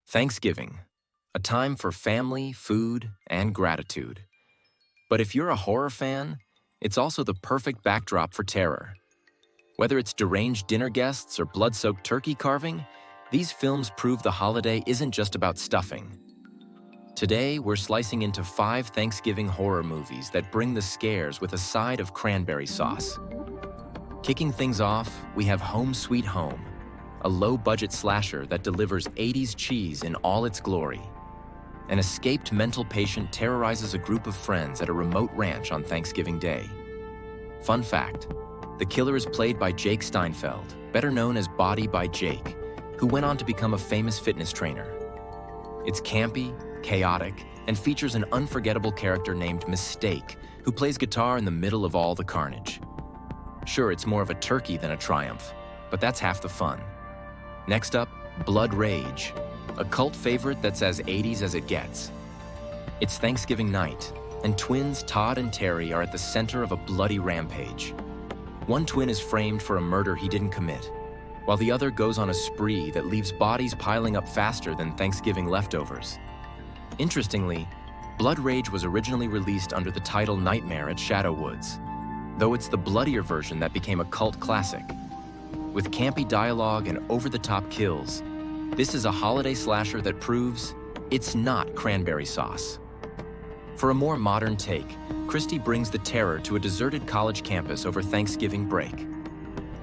Thanksgiving, a time for family, food, and gratitude. But if you're a horror fan, it's also the perfect backdrop for terror. Whether it's deranged dinner guests or blood-soaked turkey carving, these films prove the holiday isn't just about stuffing. Today, we're slicing into 5 Thanksgiving horror movies that bring the scares with a side of cranberry sauce. Kicking things off, we have Home Sweet Home, a low-budget slasher that delivers 80s cheese in all its glory. An escaped mental patient terrorizes a group of friends at a remote ranch on Thanksgiving Day. Fun fact, the killer is played by Jake Steinfeld, better known as Body by Jake, who went on to become a famous fitness trainer. It's campy, chaotic, and features an unforgettable character named Mistake, who plays guitar in the middle of all the carnage. Sure, it's more of a turkey than a triumph, but that's half the fun. Next up, Blood Rage, a cult favorite that's as 80s as it gets. It's Thanksgiving night, and twins Todd and Terry are at the center of a bloody rampage. One twin is framed for a murder he didn't commit, while the other goes on a spree that leaves bodies piling up faster than Thanksgiving leftovers. Interestingly, Blood Rage was originally released under the title Nightmare at Shadow Woods, though it's the bloodier version that became a cult classic. With campy dialogue and over-the-top kills, this is a holiday slasher that proves it's not cranberry sauce. For a more modern take, Christie brings the terror to a deserted college campus over Thanksgiving break.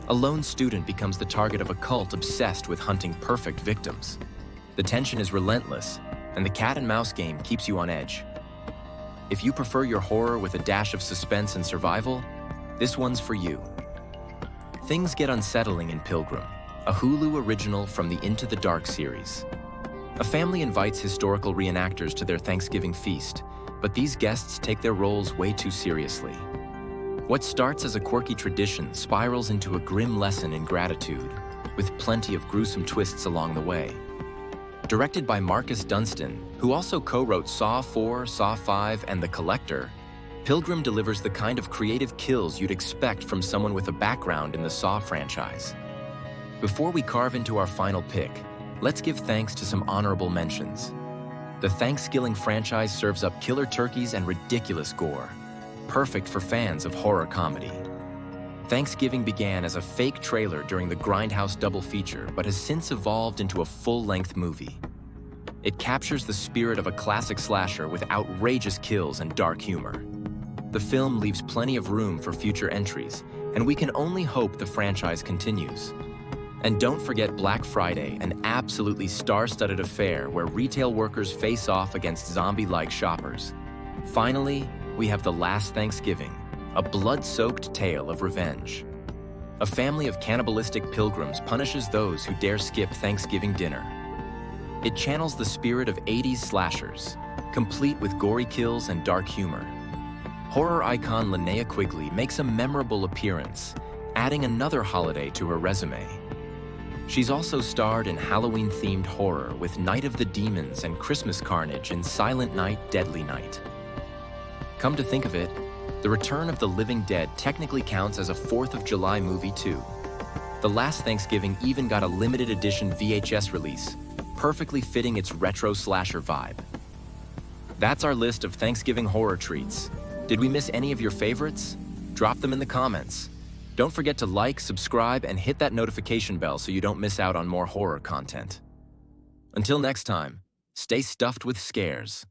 A lone student becomes the target of a cult obsessed with hunting perfect victims. The tension is relentless, and the cat and mouse game keeps you on edge. If you prefer your horror with a dash of suspense and survival, this one's for you. Things get unsettling in Pilgrim, a Hulu original from the Into the Dark series. A family invites historical reenactors to their Thanksgiving feast, but these guests take their roles way too seriously. What starts as a quirky tradition spirals into a grim lesson in gratitude, with plenty of gruesome twists along the way. Directed by Marcus Dunstan, who also co-wrote Saw 4, Saw 5, and The Collector, Pilgrim delivers the kind of creative kills you'd expect from someone with a background in the Saw franchise. Before we carve into our final pick, let's give thanks to some honorable mentions. The Thanksgiving franchise serves up killer turkeys and ridiculous gore, perfect for fans of horror comedy. Thanksgiving began as a fake trailer during the Grindhouse double feature, but has since evolved into a full-length movie. It captures the spirit of a classic slasher with outrageous kills and dark humor. The film leaves plenty of room for future entries, and we can only hope the franchise continues. And don't forget Black Friday, an absolutely star-studded affair where retail workers face off against zombie-like shoppers. Finally, we have The Last Thanksgiving, a blood-soaked tale of revenge. A family of cannibalistic pilgrims punishes those who dare skip Thanksgiving dinner. It channels the spirit of 80s slashers, complete with gory kills and dark humor. Horror icon Linnea Quigley makes a memorable appearance, adding another holiday to her resume. She's also starred in Halloween-themed horror with Night of the Demons and Christmas Carnage in Silent Night, Deadly Night. Come to think of it, The Return of the Living Dead technically counts as a 4th of July movie too. The Last Thanksgiving even got a limited edition VHS release, perfectly fitting its retro slasher vibe. That's our list of Thanksgiving horror treats. Did we miss any of your favorites? Drop them in the comments. Don't forget to like, subscribe, and hit that notification bell so you don't miss out on more horror content. Until next time, stay stuffed with scares.